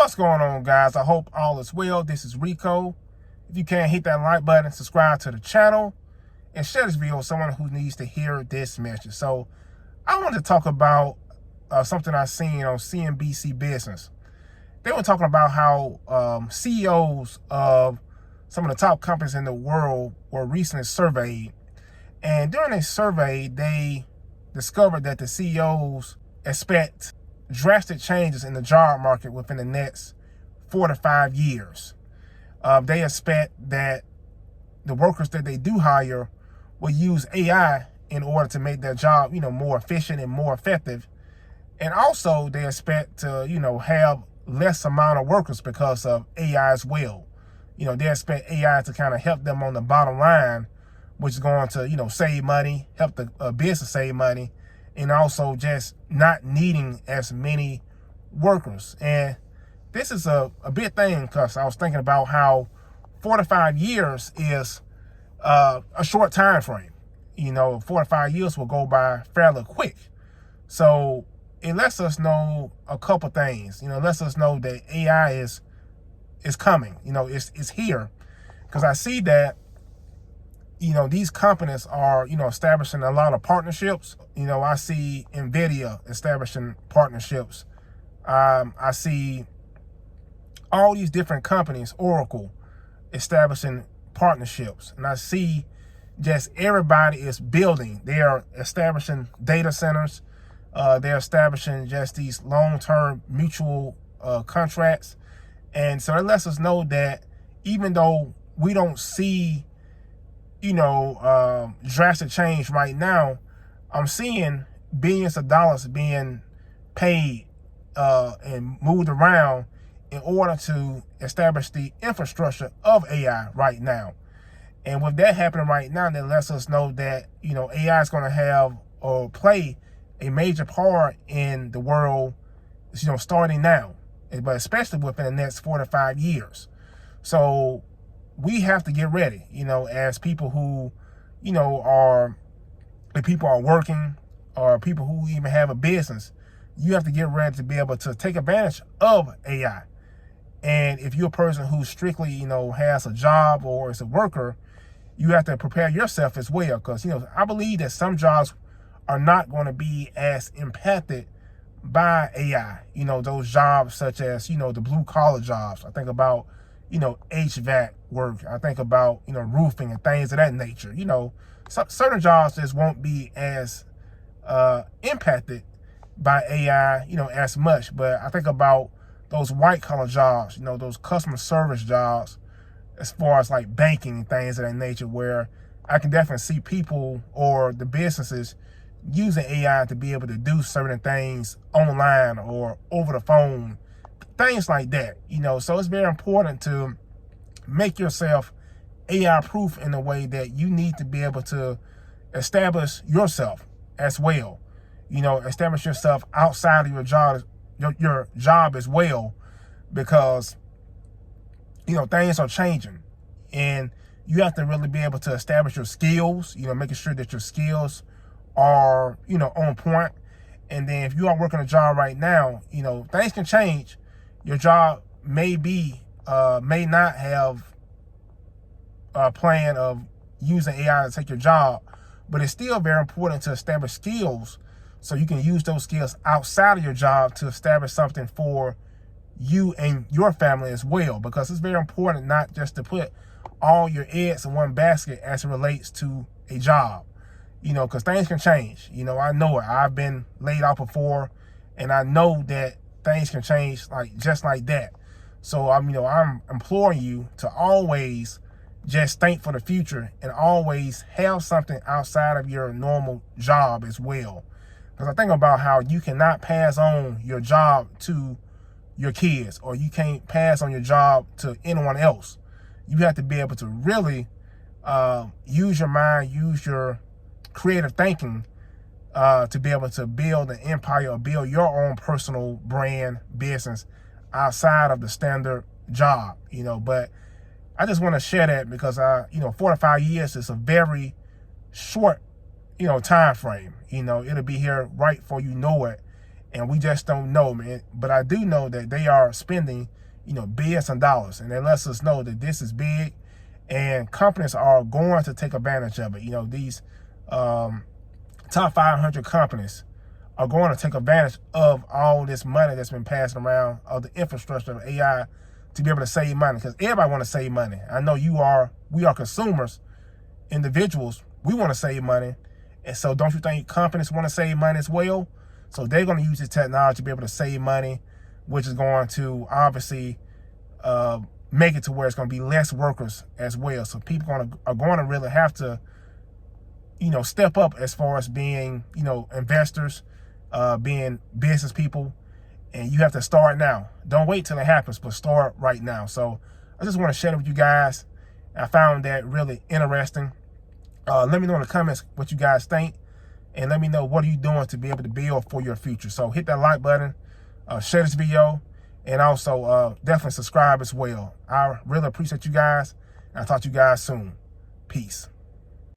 What's going on, guys? I hope all is well. This is Rico. If you can, hit that like button, subscribe to the channel, and share this video with someone who needs to hear this message. So I wanted to talk about something I seen on CNBC Business. They were talking about how CEOs of some of the top companies in the world were recently surveyed. And during a survey, they discovered that the CEOs expect drastic changes in the job market within the next 4 to 5 years. They expect that the workers that they do hire will use AI in order to make their job, more efficient and more effective. And also they expect to, have less amount of workers because of AI as well. They expect AI to kind of help them on the bottom line, which is going to, save money, help the business save money, and also just not needing as many workers. And this is a big thing, because I was thinking about how 4 to 5 years is a short time frame. 4 to 5 years will go by fairly quick. So it lets us know a couple things. It lets us know that AI is coming. It's here, because I see that these companies are, establishing a lot of partnerships. I see NVIDIA establishing partnerships. I see all these different companies, Oracle, establishing partnerships. And I see just everybody is building. They are establishing data centers. They're establishing just these long-term mutual contracts. And so it lets us know that even though we don't see drastic change right now, I'm seeing billions of dollars being paid and moved around in order to establish the infrastructure of AI right now. And with that happening right now, that lets us know that AI is going to have or play a major part in the world, starting now, but especially within the next 4 to 5 years. So we have to get ready, as people who, if people are working, or people who even have a business. You have to get ready to be able to take advantage of AI. And if you're a person who strictly, has a job or is a worker, you have to prepare yourself as well. Because, I believe that some jobs are not going to be as impacted by AI. Those jobs such as, the blue collar jobs. I think about, HVAC work. I think about, roofing and things of that nature. Certain jobs just won't be as impacted by AI, as much. But I think about those white collar jobs, those customer service jobs, as far as like banking and things of that nature, where I can definitely see people or the businesses using AI to be able to do certain things online or over the phone, things like that. So it's very important to make yourself AI proof in a way that you need to be able to establish yourself as well. Establish yourself outside of your job as well, because things are changing, and you have to really be able to establish your skills, making sure that your skills are on point. And then if you are working a job right now, things can change. Your job may not have a plan of using AI to take your job, but it's still very important to establish skills, so you can use those skills outside of your job to establish something for you and your family as well. Because it's very important not just to put all your eggs in one basket as it relates to a job, because things can change. I know it. I've been laid off before, and I know that things can change just like that. So I'm imploring you to always just think for the future and always have something outside of your normal job as well. Because I think about how you cannot pass on your job to your kids, or you can't pass on your job to anyone else. You have to be able to really use your mind, use your creative thinking to be able to build an empire or build your own personal brand business outside of the standard job. But I just want to share that because 4 to 5 years is a very short time frame. It'll be here right before you know it. and we just don't know, man. But I do know that they are spending, billions of dollars, and it lets us know that this is big, and companies are going to take advantage of it. These top 500 companies are going to take advantage of all this money that's been passed around, of the infrastructure of AI, to be able to save money, because everybody want to save money. I know we are consumers, individuals. We want to save money, and so don't you think companies want to save money as well? So they're going to use this technology to be able to save money, which is going to obviously make it to where it's going to be less workers as well. So people are going to really have to, step up as far as being, investors, being business people, and you have to start now. Don't wait till it happens, but start right now. So I just want to share it with you guys. I found that really interesting. Let me know in the comments what you guys think, and let me know what are you doing to be able to build for your future. So hit that like button, share this video, and also definitely subscribe as well. I really appreciate you guys. I'll talk to you guys soon. Peace.